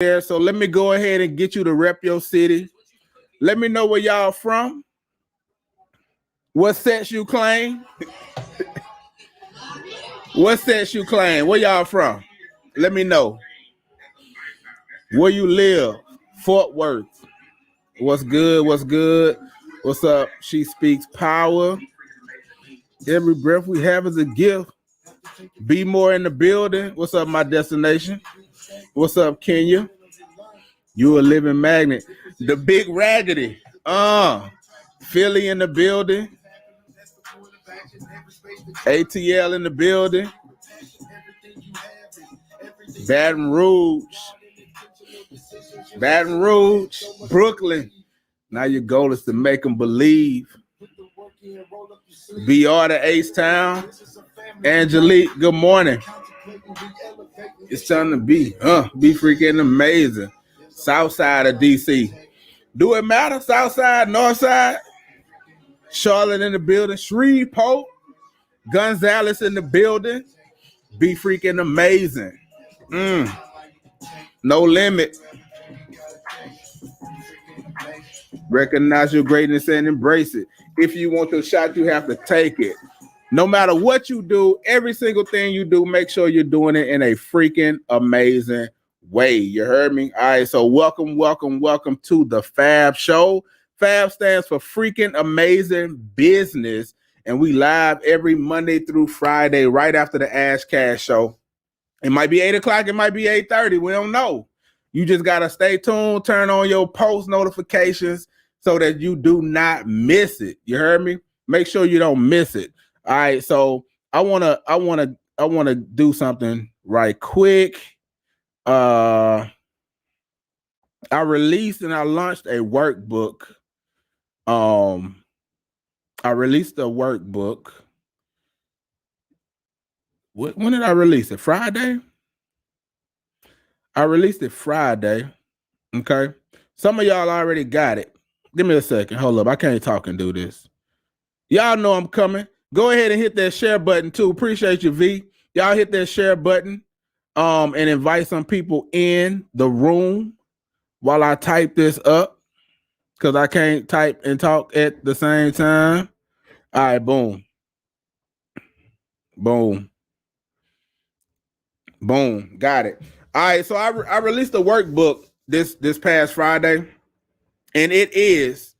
there. So let me go ahead and get you to rep your city. Let me know where y'all from. What sets you claim? What sets you claim? Where y'all from? Let me know. Where you live? Fort Worth. What's good? What's good? What's up? She speaks power. Every breath we have is a gift. Be more in the building. What's up, my destination? What's up, Kenya? You a living magnet. The big raggedy. Philly in the building. ATL in the building. Baton Rouge. Baton Rouge. Brooklyn. Now your goal is to make them believe. BR to H-Town. Angelique, good morning. It's time to be freaking amazing. South side of DC. Do it matter? South side, north side? Charlotte in the building. Shreveport. Gonzalez in the building. Be freaking amazing. No limit. Recognize your greatness and embrace it. If you want your shot, you have to take it. No matter what you do, every single thing you do, make sure you're doing it in a freaking amazing way. You heard me? All right, so welcome to the FAB Show. FAB stands for freaking amazing business, and we live every Monday through Friday right after the Ash Cash Show. It might be 8 o'clock, it might be 8:30. We don't know. You just got to stay tuned, turn on your post notifications so that you do not miss it. You heard me? Make sure you don't miss it. All right, so I wanna do something right quick. I released and I launched a workbook. I released a workbook. When did I release it? Friday? I released it Friday. Okay. Some of y'all already got it. Give me a second. Hold up. I can't talk and do this. Y'all know I'm coming. Go ahead and hit that share button too. Appreciate you, V. Y'all hit that share button and invite some people in the room while I type this up because I can't type and talk at the same time. All right, boom. Boom. Boom. Got it. All right, so I released a workbook this past Friday, and it is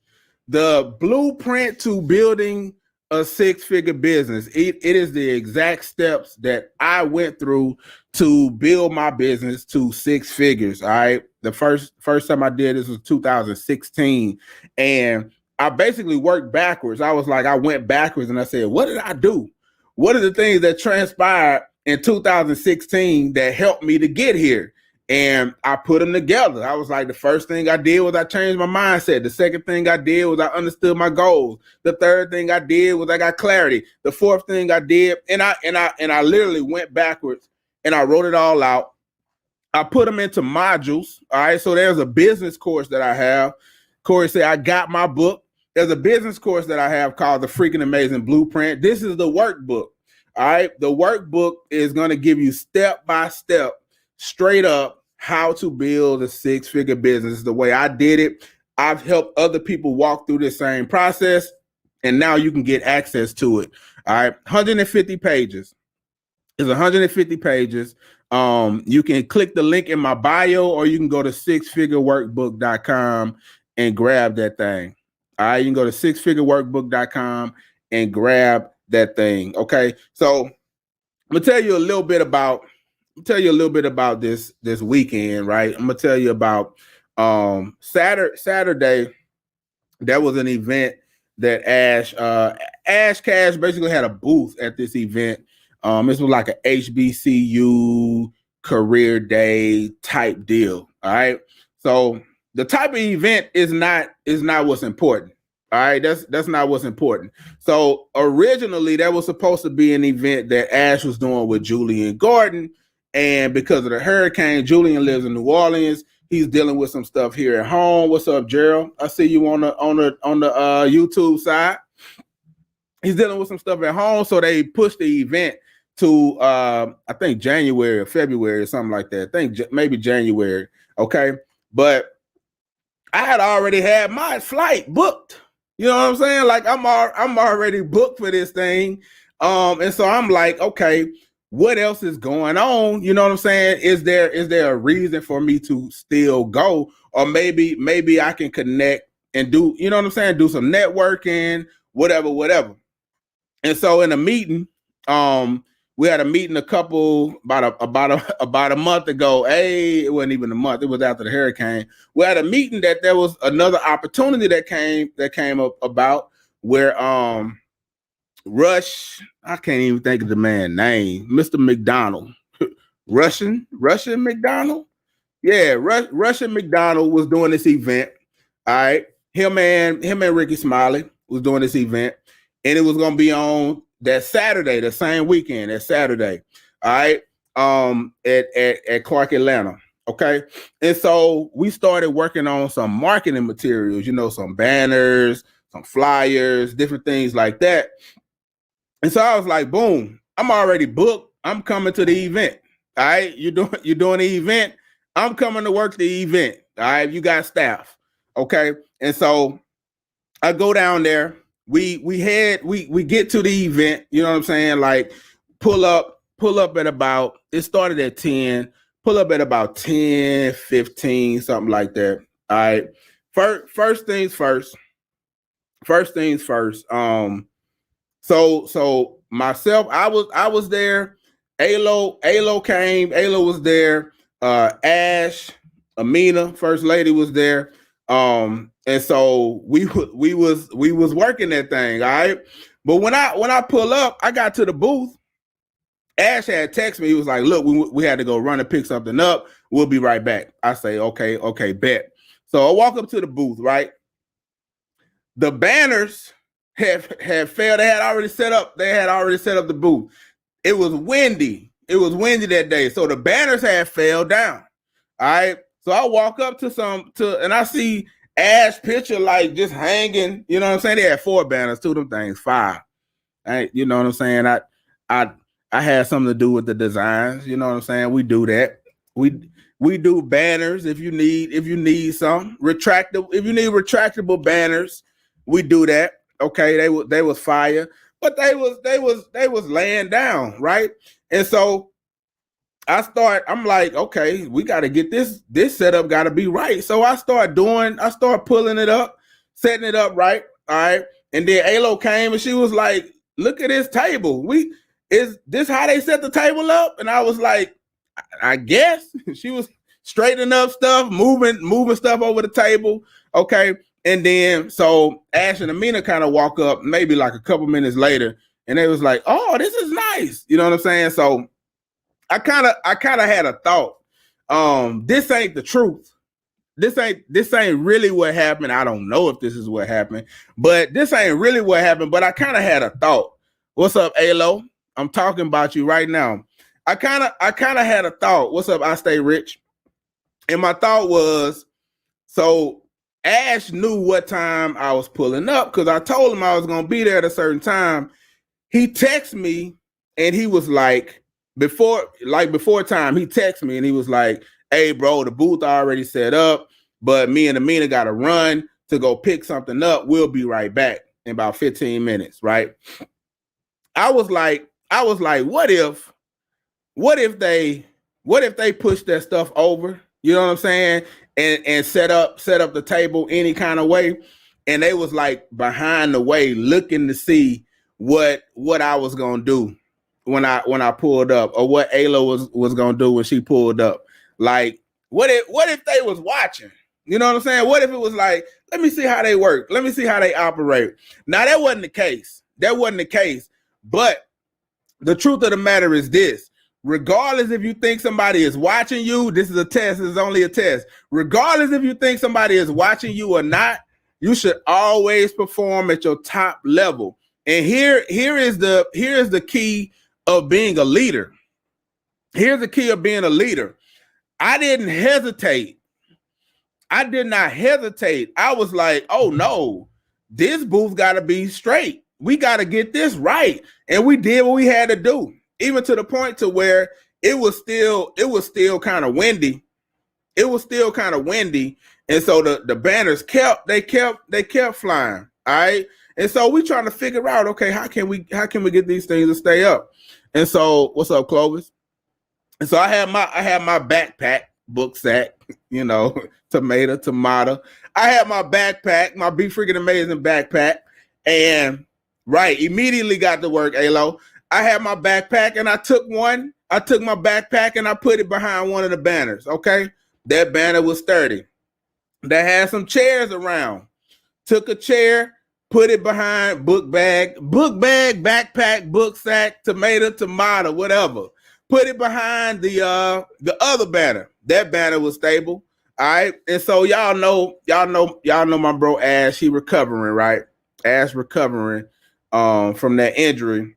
the blueprint to building a six-figure business. It is the exact steps that I went through to build my business to six figures. All right. The first time I did this was 2016. And I basically worked backwards. I went backwards and I said, what did I do? What are the things that transpired in 2016 that helped me to get here? And I put them together. I was like, the first thing I did was I changed my mindset. The second thing I did was I understood my goals. The third thing I did was I got clarity. The fourth thing I did, and I literally went backwards and I wrote it all out. I put them into modules. All right. So there's a business course that I have. Corey said, I got my book. There's a business course that I have called the Freaking Amazing Blueprint. This is the workbook. All right. The workbook is going to give you step by step, straight up, how to build a six-figure business. The way I did it, I've helped other people walk through the same process, and now you can get access to it. All right, 150 pages. It's 150 pages. You can click the link in my bio, or you can go to sixfigureworkbook.com and grab that thing. All right, you can go to sixfigureworkbook.com and grab that thing. Okay, so I'm gonna tell you a little bit about this weekend, right? I'm gonna tell you about Saturday. There was an event that Ash Cash basically had a booth at this event. This was like a HBCU career day type deal. All right. So the type of event is not what's important. All right, that's not what's important. So originally that was supposed to be an event that Ash was doing with Julian Gordon. And because of the hurricane, Julian lives in New Orleans. He's dealing with some stuff here at home. What's up, Gerald? I see you on the YouTube side. He's dealing with some stuff at home, so they pushed the event to I think January or February or something like that. I think maybe January. Okay. But I had already had my flight booked. You know what I'm saying? Like I'm already booked for this thing. And so I'm like, okay, what else is going on? You know what I'm saying? Is there a reason for me to still go? Or maybe I can connect and do, you know what I'm saying? Do some networking, whatever. And so in a meeting, we had a meeting about a month ago. Hey, it wasn't even a month. It was after the hurricane. We had a meeting that there was another opportunity that came up about where Rush, I can't even think of the man's name, Mr. McDonald, Russian McDonald. Yeah, Russian McDonald was doing this event. All right, him and Ricky Smiley was doing this event, and it was gonna be on that Saturday, the same weekend, that Saturday. All right, at Clark Atlanta. Okay, and so we started working on some marketing materials, you know, some banners, some flyers, different things like that. And so I was like, boom, I'm already booked. I'm coming to the event. All right, you're doing the event. I'm coming to work the event. All right, you got staff. Okay, and so I go down there. We get to the event. You know what I'm saying? Like pull up at about. It started at 10. Pull up at about 10, 15, something like that. All right. First things first. So myself, I was there. Alo came. Alo was there. Ash, Amina, First Lady was there. And so we was working that thing, all right. But when I pull up, I got to the booth. Ash had texted me. He was like, "Look, we had to go run and pick something up. We'll be right back." I say, "Okay, bet." So I walk up to the booth, right? The banners had failed. They had already set up the booth. It was windy. That day, so the banners had fell down. All right. So I walk up and I see Ash picture like just hanging. You know what I'm saying? They had 4 banners, 2 of them things, 5. You know what I'm saying? I had something to do with the designs. You know what I'm saying? We do that. We do banners if you need some retractable. If you need retractable banners, we do that. Okay, they was fire, but they was laying down, right? And so I'm like, okay, we got to get this setup got to be right. So I start pulling it up, setting it up right. All right. And then Alo came and she was like, look at this table. Is this how they set the table up? And I was like, I guess. She was straightening up stuff, moving stuff over the table. Okay. And then so Ash and Amina kind of walk up maybe like a couple minutes later, and they was like, oh, this is nice. You know what I'm saying? So I kind of had a thought. This ain't the truth. This ain't really what happened. I don't know if this is what happened, but this ain't really what happened. But I kind of had a thought. What's up, Alo? I'm talking about you right now. I kind of had a thought. What's up, I Stay Rich? And my thought was, so Ash knew what time I was pulling up because I told him I was going to be there at a certain time. He texted me and he was like, before time, he texted me and he was like, hey, bro, the booth already set up, but me and Amina got to run to go pick something up. We'll be right back in about 15 minutes, right? I was like, what if they push that stuff over? You know what I'm saying? And set up the table any kind of way. And they was like behind the way looking to see what I was gonna do when I pulled up, or what Ayla was gonna do when she pulled up. Like, what if they was watching? You know what I'm saying? What if it was like, let me see how they work, let me see how they operate. Now that wasn't the case. But the truth of the matter is this: regardless if you think somebody is watching you, this is a test. This is only a test. Regardless if you think somebody is watching you or not, you should always perform at your top level. And here is the key of being a leader. Here's the key of being a leader. I didn't hesitate. I did not hesitate. I was like, oh no, this booth got to be straight. We got to get this right. And we did what we had to do, even to the point to where it was still kind of windy. it was still kind of windy, and so the banners kept flying. All right, and so we trying to figure out, okay, how can we get these things to stay up? And so, what's up, Clovis? And so I had my backpack, book sack, tomato. I had my backpack, my Be Freaking Amazing backpack, and immediately got to work, Alo. I had my backpack and I took my backpack and I put it behind one of the banners. Okay. That banner was sturdy. That had some chairs around. Took a chair, put it behind book bag, backpack, book sack, tomato, whatever. Put it behind the other banner. That banner was stable. All right. And so y'all know my bro Ash, he recovering, right? Ash recovering from that injury.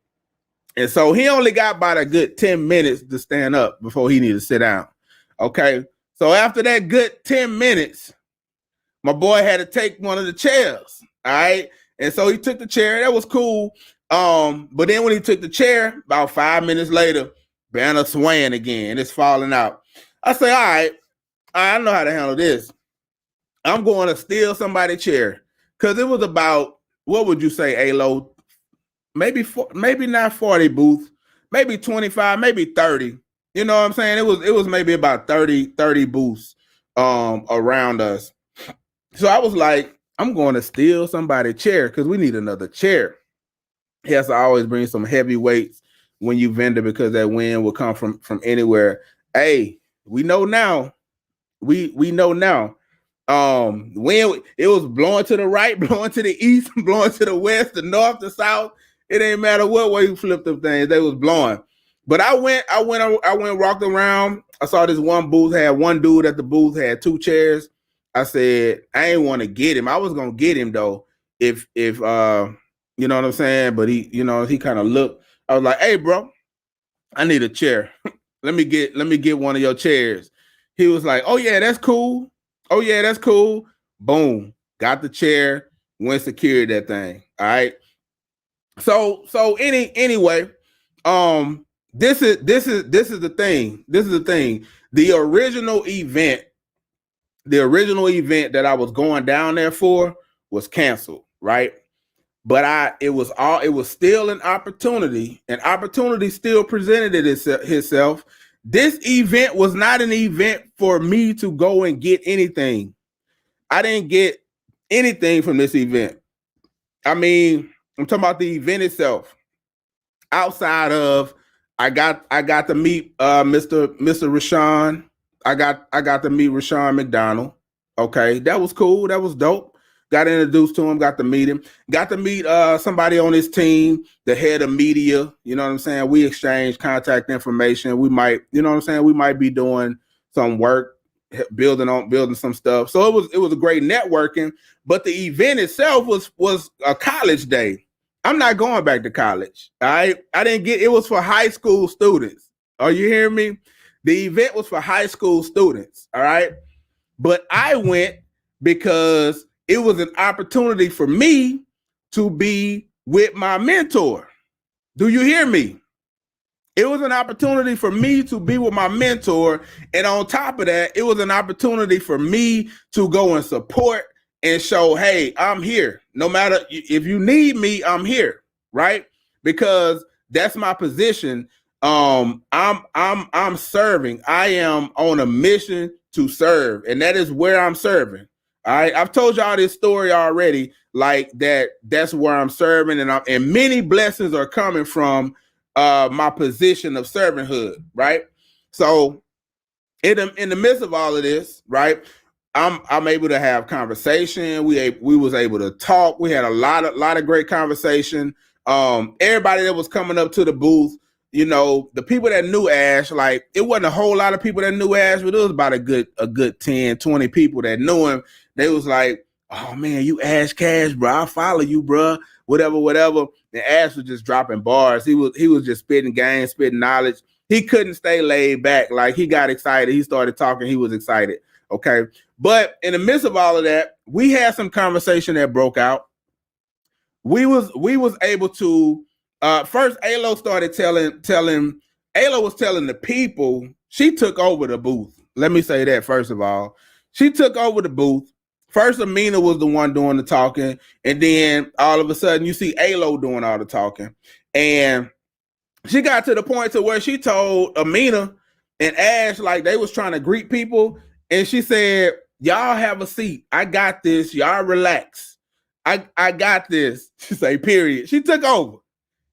And so he only got about a good 10 minutes to stand up before he needed to sit down. Okay. So after that good 10 minutes, my boy had to take one of the chairs. All right. And so he took the chair. That was cool. But then when he took the chair, about 5 minutes later, banner swaying again. It's falling out. I say, all right, I know how to handle this. I'm going to steal somebody's chair. Because it was about, what would you say, Alo? Maybe not 40 booths, maybe 25, maybe 30. You know what I'm saying? It was maybe about 30 booths around us. So I was like, I'm going to steal somebody's chair because we need another chair. He has to always bring some heavy weights when you vendor because that wind will come from anywhere. Hey, we know now. We know now. Wind, it was blowing to the right, blowing to the east, blowing to the west, the north, the south. It ain't matter what way you flipped them things, they was blowing. But I went, walked around. I saw this one booth, had one dude at the booth, had 2 chairs. I said, I ain't want to get him. I was gonna get him though, if you know what I'm saying. But he kind of looked. I was like, hey, bro, I need a chair. let me get one of your chairs. He was like, oh yeah, that's cool. Oh yeah, that's cool. Boom, got the chair, went secured that thing. All right. So anyway, this is the thing. This is the thing. The original event that I was going down there for was canceled, right? But it was still an opportunity. An opportunity still presented itself. This event was not an event for me to go and get anything. I didn't get anything from this event. I mean, I'm talking about the event itself. Outside of, I got to meet Mr. Rashawn. I got to meet Rashawn McDonald. Okay, that was cool. That was dope. Got introduced to him. Got to meet him. Got to meet somebody on his team, the head of media. You know what I'm saying? We exchanged contact information. We might, you know what I'm saying? We might be doing some work, building some stuff. So it was a great networking. But the event itself was a college day. I'm not going back to college. All right. I didn't get, it was for high school students. Are you hearing me? The event was for high school students. All right. But I went because it was an opportunity for me to be with my mentor. Do you hear me? It was an opportunity for me to be with my mentor. And on top of that, it was an opportunity for me to go and support and show, hey, I'm here. No matter if you need me, I'm here, right? Because that's my position. I'm serving. I am on a mission to serve, and that is where I'm serving. All right, I've told y'all this story already, like that's where I'm serving, and many blessings are coming from my position of servanthood, right? So in the midst of all of this, right, I'm able to have conversation. We was able to talk. We had a lot of great conversation. Everybody that was coming up to the booth, you know, the people that knew Ash, like it wasn't a whole lot of people that knew Ash, but it was about a good 10, 20 people that knew him. They was like, oh man, you Ash Cash, bro. I'll follow you, bro. Whatever. And Ash was just dropping bars. He was just spitting game, spitting knowledge. He couldn't stay laid back. Like he got excited. He started talking. He was excited. Okay. But in the midst of all of that, we had some conversation that broke out. We was able to first Alo started telling Alo was telling the people, she took over the booth. Let me say that first of all. She took over the booth. First, Amina was the one doing the talking, and then all of a sudden you see Alo doing all the talking. And she got to the point to where she told Amina and Ash, like, they was trying to greet people, and she said, y'all have a seat. I got this. Y'all relax. I got this. She say, period. She took over.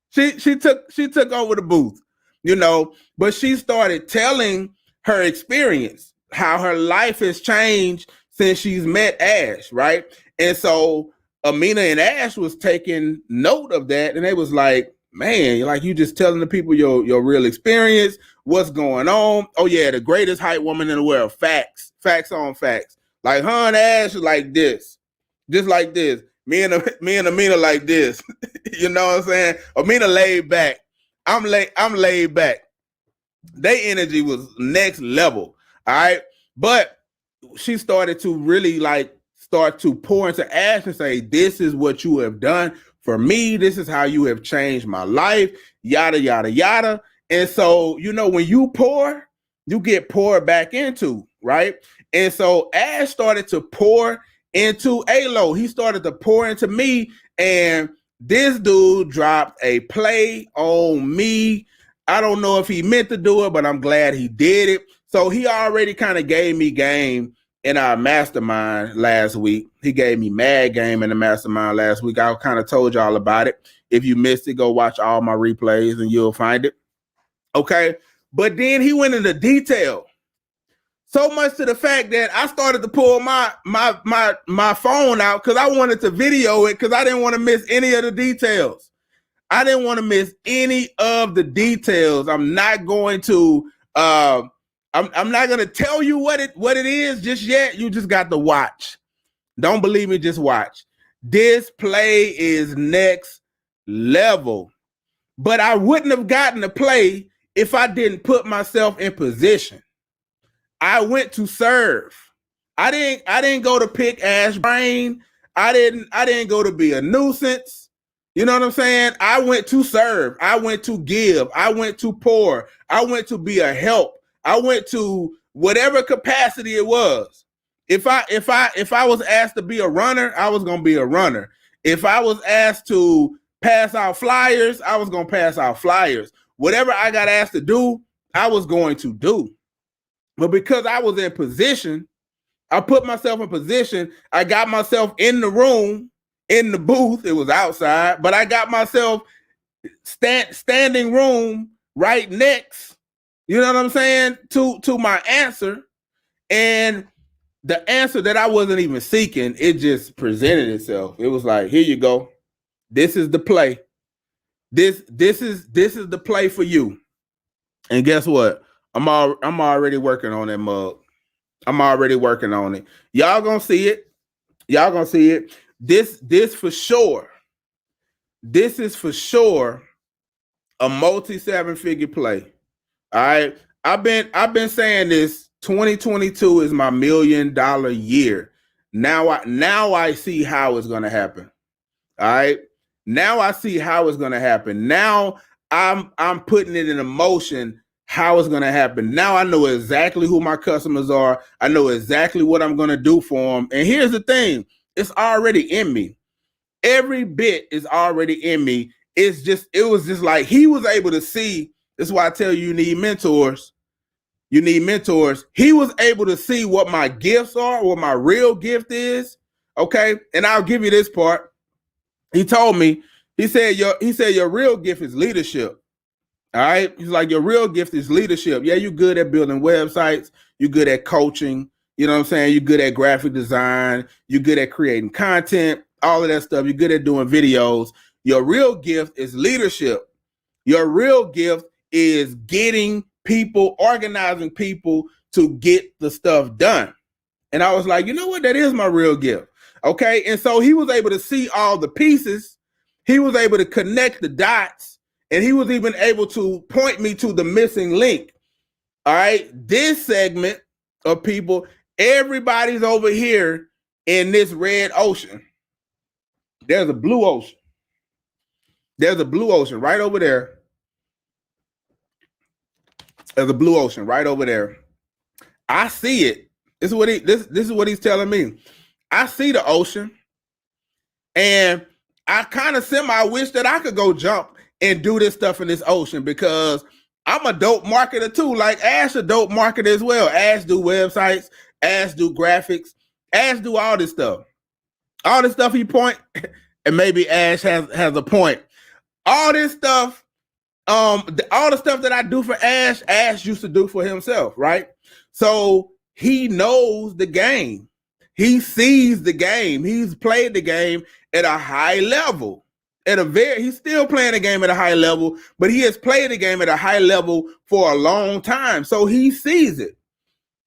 She took over the booth, you know, but she started telling her experience, how her life has changed since she's met Ash, right? And so Amina and Ash was taking note of that, and they was like, man, like, you just telling the people your real experience, what's going on. Oh yeah, the greatest hype woman in the world. Facts on facts. Like, her and Ash is like this, just like this. Me and Amina like this. You know what I'm saying? Amina laid back. I'm laid back. Their energy was next level. All right. But she started to really start to pour into Ash and say, this is what you have done for me. This is how you have changed my life, yada, yada, yada. And so, you know, when you pour, you get poured back into, right? And so Ash started to pour into Alo. He started to pour into me, and this dude dropped a play on me. I don't know if he meant to do it, but I'm glad he did it. So he already kind of gave me game in our mastermind last week. He gave me mad game in the mastermind last week. I kind of told y'all about it. If you missed it, go watch all my replays and you'll find it. Okay. But then he went into detail. So much to the fact that I started to pull my phone out because I wanted to video it because I didn't want to miss any of the details. I didn't want to miss any of the details. I'm not going to I'm not going to tell you what it is just yet. You just got to watch. Don't believe me, just watch. This play is next level. But I wouldn't have gotten the play if I didn't put myself in position. I went to serve. I didn't go to pick Ash brain. I didn't go to be a nuisance. You know what I'm saying? I went to serve. I went to give. I went to pour. I went to be a help. I went to whatever capacity it was. If I was asked to be a runner, I was gonna be a runner. If I was asked to pass out flyers, I was gonna pass out flyers. Whatever I got asked to do, I was going to do. But because I was in position, I put myself in position. I got myself in the room, in the booth. It was outside, but I got myself standing room right next. You know what I'm saying? To my answer. And the answer that I wasn't even seeking, it just presented itself. It was like, here you go. This is the play. This is the play for you. And guess what? I'm already working on that mug. I'm already working on it. Y'all gonna see it. Y'all gonna see it. This for sure. This is for sure a multi-7-figure play. All right. I've been saying this. 2022 is my $1 million year. Now I see how it's gonna happen. All right. Now I see how it's gonna happen. Now I'm putting it in motion. How it's going to happen. Now I know exactly who my customers are. I know exactly what I'm going to do for them. And here's the thing. It's already in me. Every bit is already in me. It was just like he was able to see. This is why I tell you need mentors. You need mentors. He was able to see what my gifts are, what my real gift is. Okay. And I'll give you this part. He told me, he said your real gift is leadership. All right. He's like, your real gift is leadership. Yeah, you're good at building websites. You're good at coaching. You know what I'm saying? You're good at graphic design. You're good at creating content, all of that stuff. You're good at doing videos. Your real gift is leadership. Your real gift is getting people, organizing people to get the stuff done. And I was like, you know what? That is my real gift. Okay. And so he was able to see all the pieces. He was able to connect the dots. And he was even able to point me to the missing link. All right. This segment of people, everybody's over here in this red ocean. There's a blue ocean. There's a blue ocean right over there. There's a blue ocean right over there. I see it. This is what he's telling me. I see the ocean, and I kind of semi wish that I could go jump and do this stuff in this ocean, because I'm a dope marketer too. Like Ash a dope marketer as well. Ash do websites, Ash do graphics, Ash do all this stuff. All this stuff he point, and maybe Ash has a point. All this stuff, all the stuff that I do for Ash, Ash used to do for himself, right? So he knows the game. He sees the game. He's played the game at a high level. He's still playing the game at a high level, but he has played the game at a high level for a long time. So he sees it.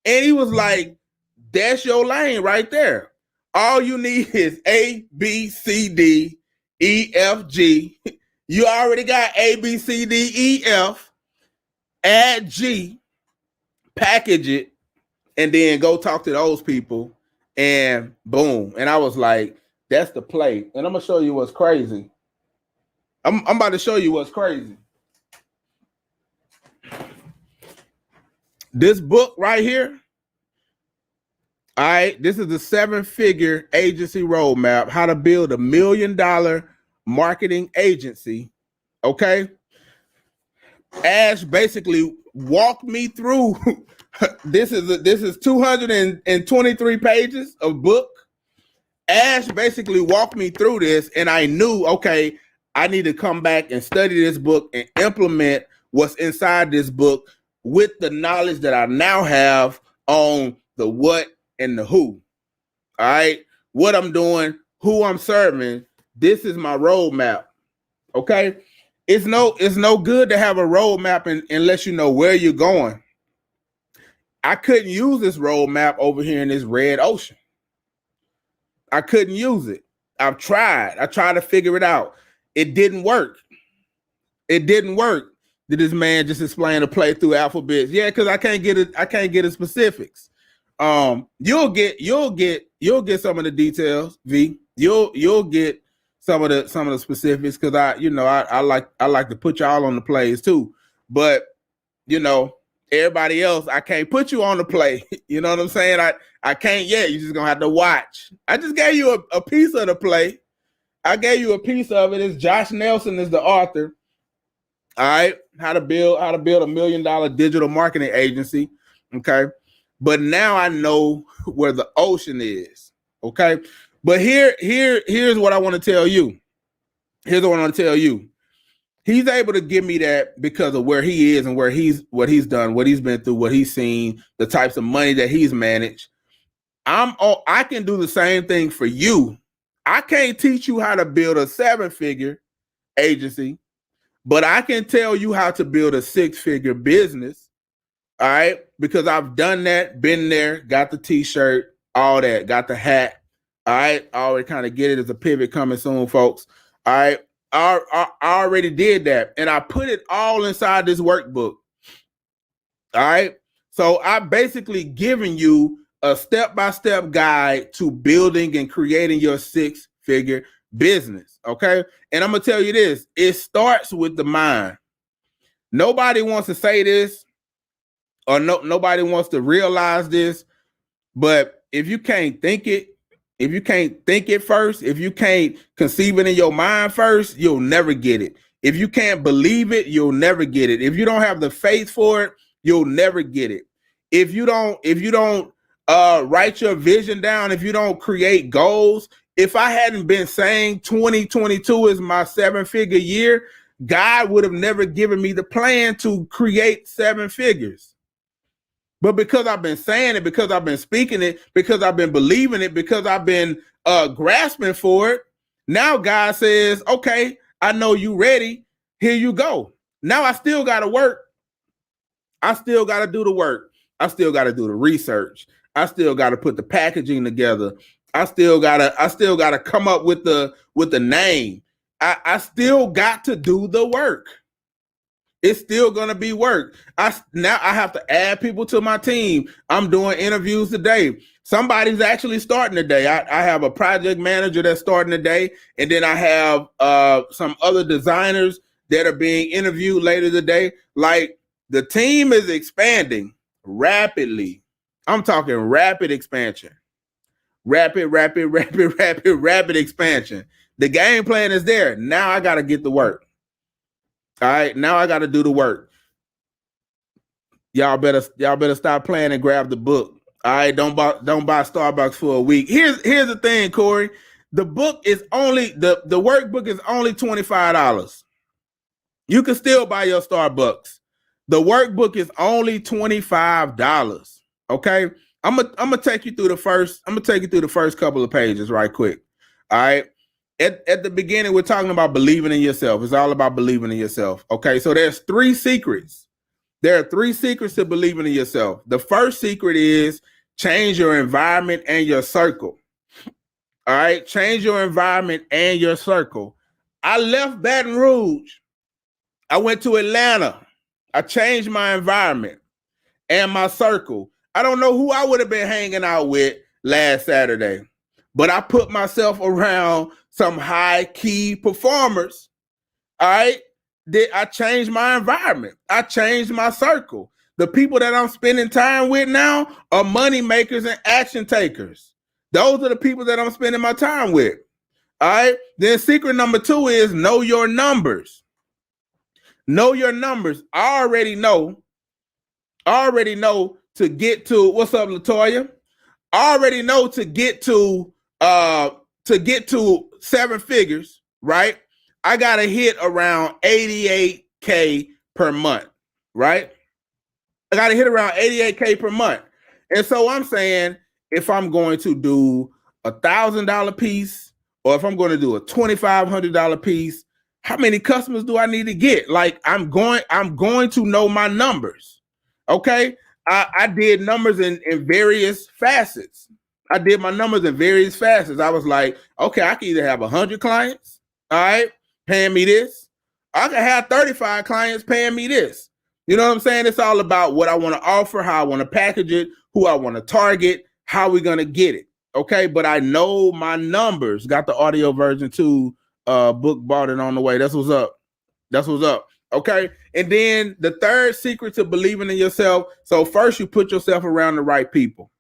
And he was like, that's your lane right there. All you need is A, B, C, D, E, F, G. You already got A, B, C, D, E, F. Add G, package it, and then go talk to those people, and boom. And I was like, that's the play. And I'm going to show you what's crazy. I'm about to show you what's crazy. This book right here, all right, this is the 7-figure agency roadmap, how to build $1 million marketing agency. Okay. Ash basically walked me through. This is 223 pages of book. Ash basically walked me through this, and I knew, okay, I need to come back and study this book and implement what's inside this book with the knowledge that I now have on the what and the who. All right. What I'm doing, who I'm serving. This is my roadmap. Okay. It's no good to have a roadmap unless you know where you're going. I couldn't use this roadmap over here in this red ocean. I couldn't use it. I've tried. I tried to figure it out. It didn't work. It didn't work. Did this man just explain the play through alphabets? Yeah, because I can't get it. I can't get the specifics. You'll get some of the details, V. You'll get some of the specifics, because I like to put y'all on the plays too. But everybody else, I can't put you on the play. You know what I'm saying? I can't yet. You're just gonna have to watch. I just gave you a piece of the play. I gave you a piece of it. It's Josh Nelson is the author. All right, how to build $1 million digital marketing agency. Okay, but now I know where the ocean is. Okay, but here's what I want to tell you. Here's what I want to tell you. He's able to give me that because of where he is and what he's done, what he's been through, what he's seen, the types of money that he's managed. I can do the same thing for you. I can't teach you how to build a 7-figure agency, but I can tell you how to build a 6-figure business. All right, because I've done that, been there, got the t-shirt, all that, got the hat. All right, I already kind of get it as a pivot coming soon, folks. All right. I already did that, and I put it all inside this workbook. All right. So I basically given you a step-by-step guide to building and creating your 6-figure business. Okay. And I'm going to tell you this, it starts with the mind. Nobody wants to say this, or nobody wants to realize this, but if you can't think it, first, if you can't conceive it in your mind first, you'll never get it. If you can't believe it, you'll never get it. If you don't have the faith for it, you'll never get it. If you don't write your vision down, if you don't create goals, if I hadn't been saying 2022 is my 7-figure year, God would have never given me the plan to create 7 figures. But because I've been saying it, because I've been speaking it, because I've been believing it, because I've been grasping for it, now God says, okay, I know you ready. Here you go. Now I still got to work. I still got to do the work. I still got to do the research. I still got to put the packaging together. I still got to come up with the name. I still got to do the work. It's still going to be work. Now I have to add people to my team. I'm doing interviews today. Somebody's actually starting today. I have a project manager that's starting today. And then I have some other designers that are being interviewed later today. Like, the team is expanding rapidly. I'm talking rapid expansion. Rapid expansion. The game plan is there. Now I got to get to work. All right. Now I got to do the work. Y'all better stop playing and grab the book. All right. Don't buy Starbucks for a week. Here's the thing, Corey. The book is only the workbook is only $25. You can still buy your Starbucks. The workbook is only $25. Okay. I'm gonna take you through the first couple of pages right quick. All right. At the beginning, we're talking about believing in yourself. It's all about believing in yourself. Okay. So there's 3 secrets. There are 3 secrets to believing in yourself. The first secret is change your environment and your circle. All right. Change your environment and your circle. I left Baton Rouge. I went to Atlanta. I changed my environment and my circle. I don't know who I would have been hanging out with last Saturday, but I put myself around some high key performers. All right. I changed my environment. I changed my circle. The people that I'm spending time with now are money makers and action takers. Those are the people that I'm spending my time with. All right. Then secret number 2 is know your numbers. Know your numbers. I already know to get to, what's up, Latoya? I already know to get to 7 figures, right? I gotta hit around 88K per month, right? I gotta hit around 88K per month. And so I'm saying if I'm going to do $1,000 piece, or if I'm going to do a $2,500 piece, how many customers do I need to get? Like I'm going to know my numbers. Okay. I did numbers in various facets. I did my numbers in various facets. I was like, okay, I can either have 100 clients, all right, paying me this. I can have 35 clients paying me this. You know what I'm saying? It's all about what I want to offer, how I want to package it, who I want to target, how we're going to get it. Okay. But I know my numbers. Got the audio version too. Book bought it on the way. That's what's up. Okay. And then the third secret to believing in yourself. So first you put yourself around the right people.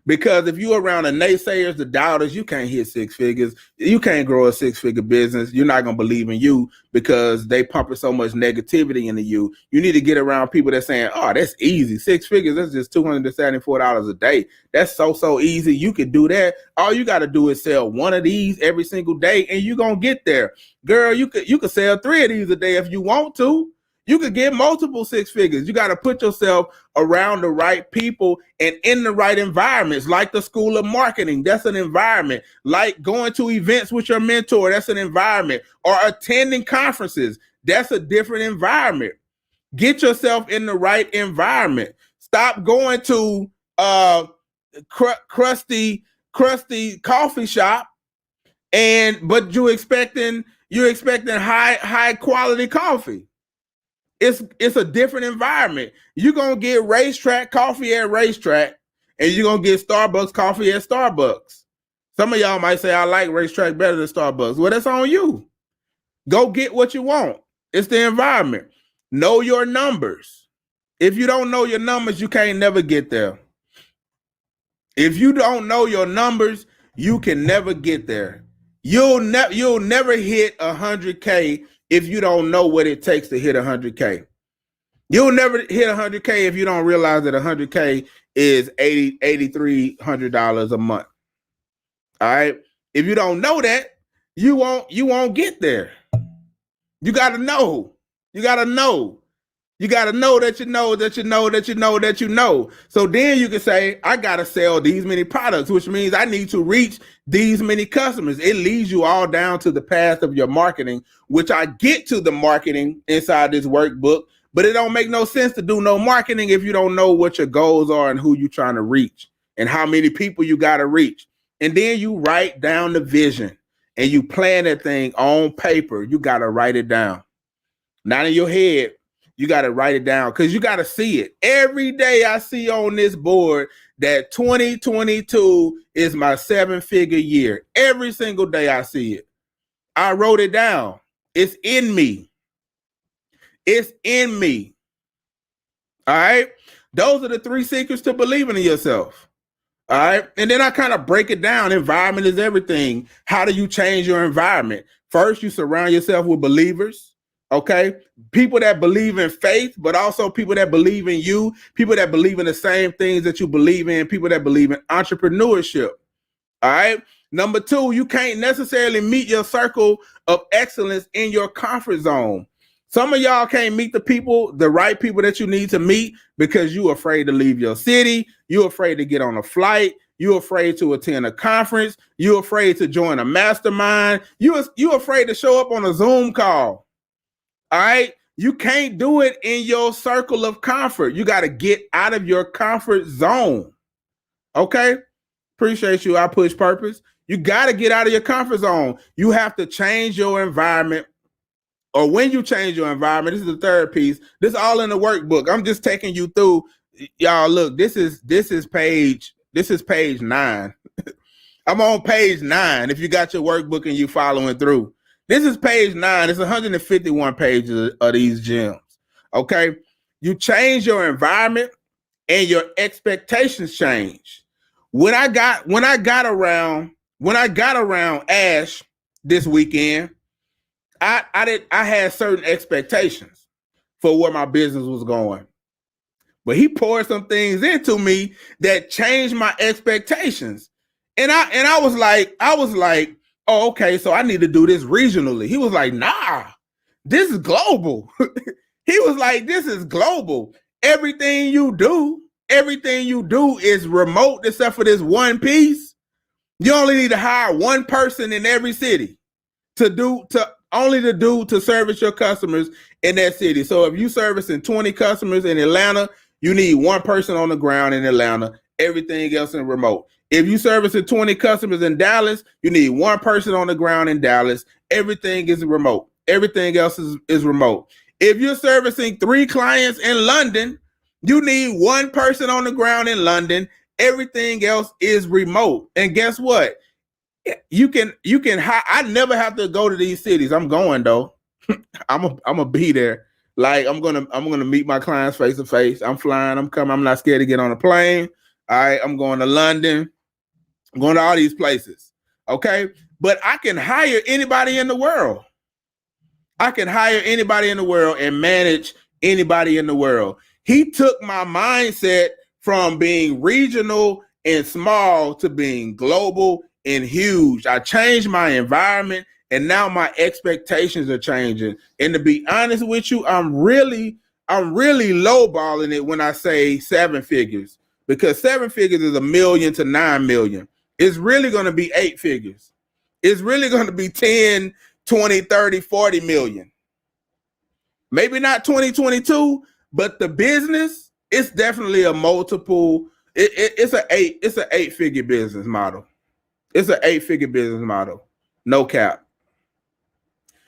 Because if you're around the naysayers, the doubters, you can't hit 6 figures. You can't grow a 6-figure business. You're not going to believe in you because they pumping so much negativity into you. You need to get around people that's saying, oh, that's easy. 6 figures, that's just $274 a day. That's so easy. You can do that. All you got to do is sell 1 of these every single day and you're going to get there. Girl, you could sell 3 of these a day if you want to. You could get multiple 6 figures. You got to put yourself around the right people and in the right environments, like the School of Marketing. That's an environment. Like going to events with your mentor. That's an environment. Or attending conferences. That's a different environment. Get yourself in the right environment. Stop going to crusty coffee shop, but you're expecting high quality coffee. It's a different environment. You're going to get racetrack coffee at racetrack, and you're going to get Starbucks coffee at Starbucks. Some of y'all might say, I like racetrack better than Starbucks. Well, that's on you. Go get what you want. It's the environment. Know your numbers. If you don't know your numbers, you can't never get there. If you don't know your numbers, you can never get there. You'll never hit 100K if you don't know what it takes to hit 100K. You'll never hit 100K if you don't realize that 100K is $8,300 a month. All right. If you don't know that, you won't get there. You got to know. You got to know. You got to know that you know that you know that you know that you know. So then you can say, I got to sell these many products, which means I need to reach these many customers. It leads you all down to the path of your marketing, which I get to the marketing inside this workbook, but it don't make no sense to do no marketing if you don't know what your goals are and who you're trying to reach and how many people you got to reach. And then you write down the vision and you plan that thing on paper. You got to write it down. Not in your head. You got to write it down because you got to see it. Every day I see on this board that 2022 is my 7-figure year. Every single day I see it. I wrote it down. It's in me. It's in me. All right. Those are the 3 secrets to believing in yourself. All right. And then I kind of break it down. Environment is everything. How do you change your environment? First, you surround yourself with believers. Okay. People that believe in faith, but also people that believe in you, people that believe in the same things that you believe in, people that believe in entrepreneurship. All right. Number 2, you can't necessarily meet your circle of excellence in your comfort zone. Some of y'all can't meet the right people that you need to meet because you're afraid to leave your city. You're afraid to get on a flight. You're afraid to attend a conference. You're afraid to join a mastermind. You're afraid to show up on a Zoom call. All right. You can't do it in your circle of comfort. You got to get out of your comfort zone. Okay. Appreciate you. I push purpose. You got to get out of your comfort zone. You have to change your environment. Or when you change your environment, this is the third piece. This is all in the workbook. I'm just taking you through. Y'all, look, this is page 9. I'm on page 9. If you got your workbook and you following through, this is page 9. It's 151 pages of these gems. Okay, you change your environment and your expectations change. When I got around Ash this weekend, I had certain expectations for where my business was going. But he poured some things into me that changed my expectations. And I was like, oh, okay, so I need to do this regionally. He was like, nah, this is global. He was like, this is global. Everything you do is remote except for this one piece. You only need to hire one person in every city to service your customers in that city. So if you servicing 20 customers in Atlanta, you need one person on the ground in Atlanta, everything else in remote. If you servicing 20 customers in Dallas, you need one person on the ground in Dallas, everything is remote. Everything else is remote. If you're servicing 3 clients in London, you need one person on the ground in London, everything else is remote. And guess what? You can I never have to go to these cities. I'm going though. I'm gonna be there. Like I'm gonna meet my clients face to face. I'm flying, I'm coming, I'm not scared to get on a plane. All right, I'm going to London. I'm going to all these places. Okay. But I can hire anybody in the world. I can hire anybody in the world and manage anybody in the world. He took my mindset from being regional and small to being global and huge. I changed my environment and now my expectations are changing. And to be honest with you, I'm really lowballing it when I say 7 figures, because 7 figures is $1 million to $9 million. It's really going to be 8 figures. It's really going to be 10, 20, 30, 40 million. Maybe not 2022, but the business, it's definitely a multiple. It's an 8-figure business model. It's an 8-figure business model. No cap.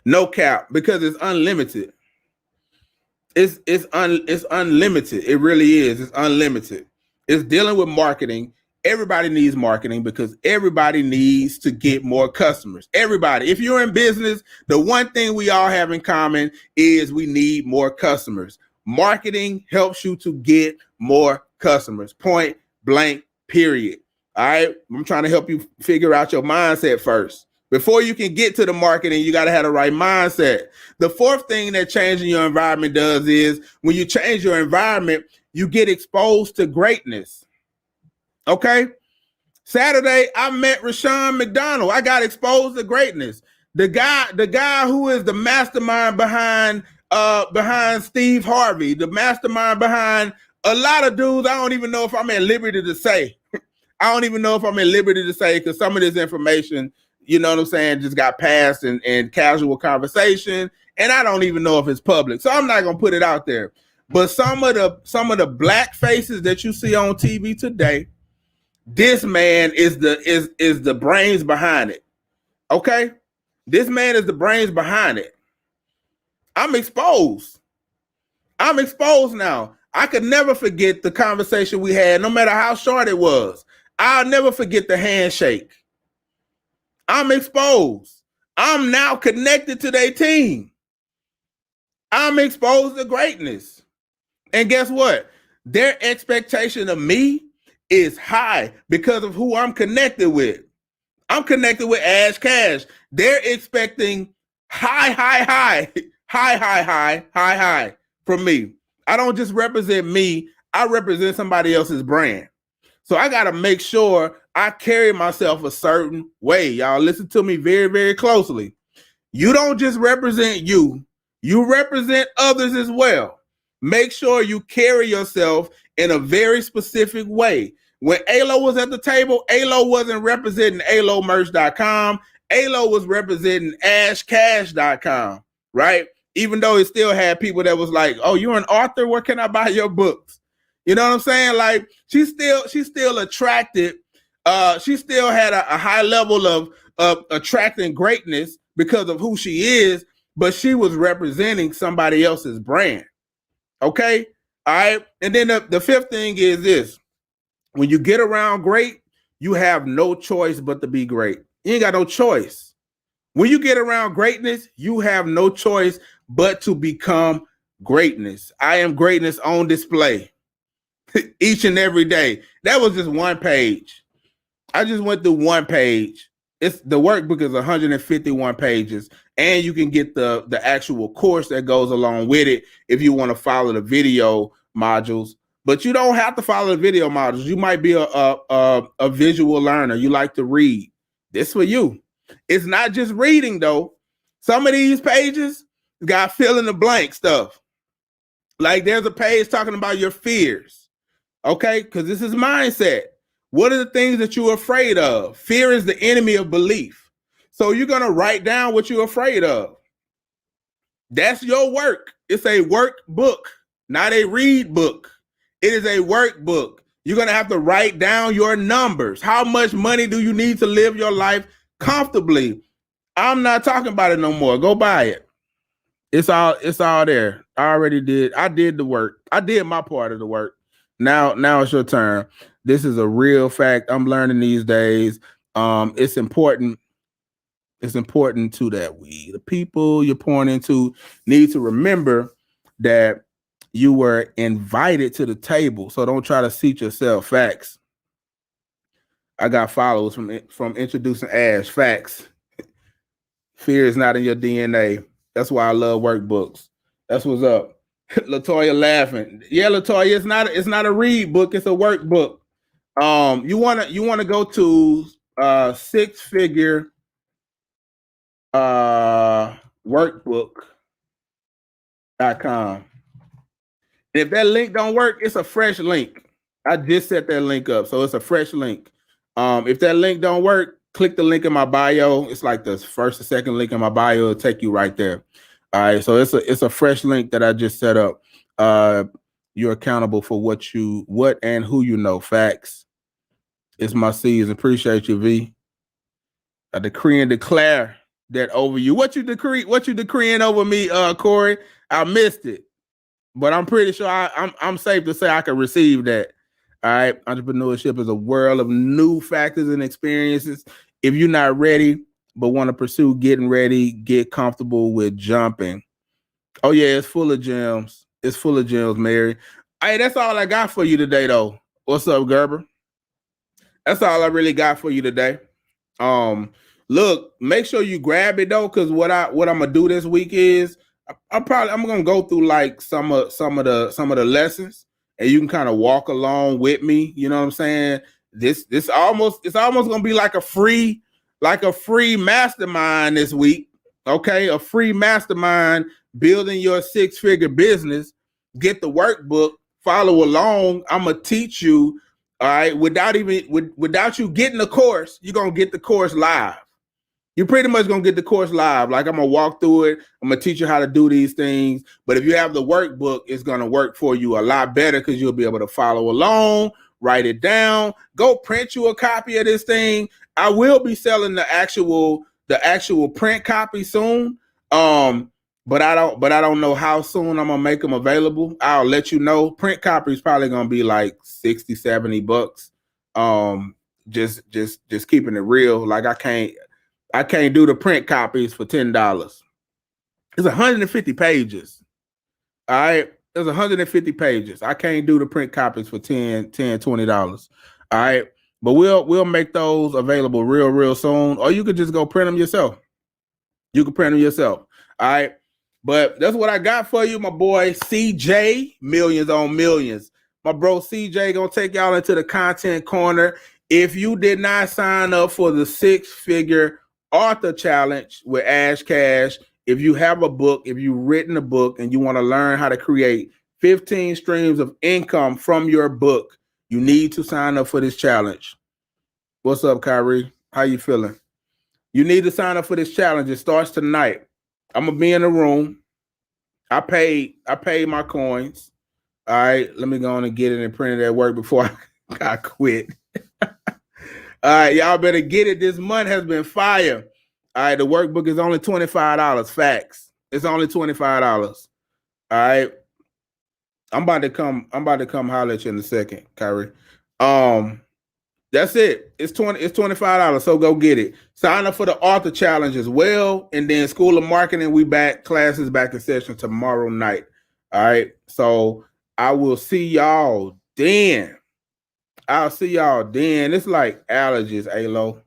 No cap, because it's unlimited. It's unlimited. It really is. It's unlimited. It's dealing with marketing. Everybody needs marketing because everybody needs to get more customers. Everybody. If you're in business, the one thing we all have in common is we need more customers. Marketing helps you to get more customers. Point blank, period. All right. I'm trying to help you figure out your mindset first. Before you can get to the marketing, you got to have the right mindset. The fourth thing that changing your environment does is when you change your environment, you get exposed to greatness. Okay. Saturday, I met Rashawn McDonald. I got exposed to greatness. The guy who is the mastermind behind Steve Harvey, the mastermind behind a lot of dudes. I don't even know if I'm at liberty to say. I don't even know if I'm at liberty to say, because some of this information, you know what I'm saying, just got passed in casual conversation, and I don't even know if it's public. So I'm not gonna put it out there. But some of the black faces that you see on TV today, this man is the brains behind it. Okay? This man is the brains behind it. I'm exposed. I'm exposed now. I could never forget the conversation we had, no matter how short it was. I'll never forget the handshake. I'm exposed. I'm now connected to their team. I'm exposed to greatness. And guess what? their expectation of me is high because of who I'm connected with. I'm connected with Ash Cash. They're expecting high from me. I don't just represent me. I represent somebody else's brand. So I got to make sure I carry myself a certain way. Y'all listen to me very, very closely. You don't just represent you. You represent others as well. Make sure you carry yourself in a very specific way. When ALO was at the table, ALO wasn't representing ALOmerch.com. ALO was representing AshCash.com, right? Even though it still had people that was like, oh, you're an author? Where can I buy your books? You know what I'm saying? Like, she still attracted. She still had a high level of attracting greatness because of who she is, but she was representing somebody else's brand. Okay? All right. And then the fifth thing is this. When you get around great, you have no choice but to be great. You ain't got no choice. When you get around greatness, you have no choice but to become greatness. I am greatness on display each and every day. That was just one page. I just went through one page. It's the workbook is 151 pages, and you can get the actual course that goes along with it if you want to follow the video modules. But you don't have to follow the video modules. You might be a visual learner. You like to read. This for you. It's not just reading though. Some of these pages got fill in the blank stuff. Like there's a page talking about your fears. Okay, because this is mindset. What are the things that you're afraid of? Fear is the enemy of belief. So you're going to write down what you're afraid of. That's your work. It's a workbook, not a read book. It is a workbook. You're going to have to write down your numbers. How much money do you need to live your life comfortably? I'm not talking about it no more. Go buy it. It's all there. I did the work. I did my part of the work. Now it's your turn. This is a real fact I'm learning these days. It's important. It's important to that the people you're pouring into need to remember that you were invited to the table. So don't try to seat yourself. Facts. I got followers from introducing Ash. Facts. Fear is not in your DNA. That's why I love workbooks. That's what's up. Latoya laughing. Yeah, Latoya, it's not a read book, it's a workbook. You wanna go to six-figure workbook.com. If that link don't work, it's a fresh link. I just set that link up, so it's a fresh link. If that link don't work, click the link in my bio. It's like the first or second link in my bio. It'll take you right there. All right, so it's a fresh link that I just set up. You're accountable for what and who you know. Facts. It's my season. Appreciate you, V. I decree and declare that over you. What you decreeing over me, Corey? I missed it, but I'm pretty sure I'm safe to say I can receive that. All right, entrepreneurship is a world of new factors and experiences. If you're not ready but want to pursue getting ready, get comfortable with jumping. Oh yeah, it's full of gems. It's full of gems, Mary. Hey, that's all I got for you today, though. What's up, Gerber? That's all I really got for you today. Look, make sure you grab it though, because what I'm gonna do this week is I'm gonna go through like some of the lessons, and you can kind of walk along with me. You know what I'm saying? It's almost gonna be like a free mastermind this week. Okay, a free mastermind building your six-figure business. Get the workbook, follow along. I'm gonna teach you. All right, without you getting the course, you're gonna get the course live. You're pretty much gonna get the course live. Like I'm gonna walk through it. I'm gonna teach you how to do these things. But if you have the workbook, it's gonna work for you a lot better because you'll be able to follow along, write it down, go print you a copy of this thing. I will be selling the actual print copy soon. But I don't know how soon I'm gonna make them available. I'll let you know. Print copy is probably gonna be like $60-$70. Just keeping it real. Like I can't do the print copies for $10. It's 150 pages. All right. It's There's 150 pages. I can't do the print copies for $10, $20. All right. But we'll make those available real soon. Or you could just go print them yourself. You can print them yourself. All right. But that's what I got for you, my boy CJ, Millions on Millions. My bro CJ gonna take y'all into the content corner. If you did not sign up for the 6-figure author challenge with Ash Cash, if you have a book, if you've written a book and you want to learn how to create 15 streams of income from your book, you need to sign up for this challenge. What's up, Kyrie? How you feeling? You need to sign up for this challenge. It starts tonight. I'm gonna be in the room. I paid my coins. All right, let me go on and get it and print it at work before I quit. All right, y'all better get it. This month has been fire. All right, the workbook is only $25. Facts. It's only $25. All right. I'm about to come holler at you in a second, Kyrie. That's it. It's $25. So go get it. Sign up for the author challenge as well. And then School of Marketing, we back. Classes back in session tomorrow night. All right. So I will see y'all then. It's like allergies, Alo.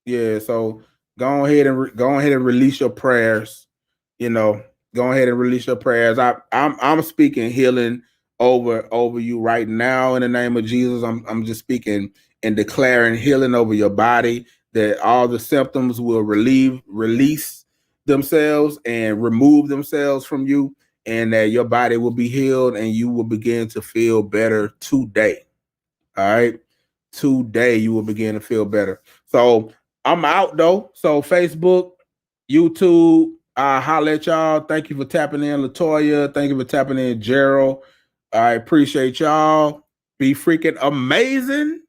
Yeah. So go ahead and release your prayers. You know, go ahead and release your prayers. I'm speaking healing over you right now in the name of Jesus. I'm just speaking and declaring healing over your body, that all the symptoms will release themselves and remove themselves from you, and that your body will be healed and you will begin to feel better today. All right. Today you will begin to feel better. So I'm out though. So Facebook, YouTube, I'll holler at y'all. Thank you for tapping in, Latoya. Thank you for tapping in, Gerald. I appreciate y'all. Be freaking amazing.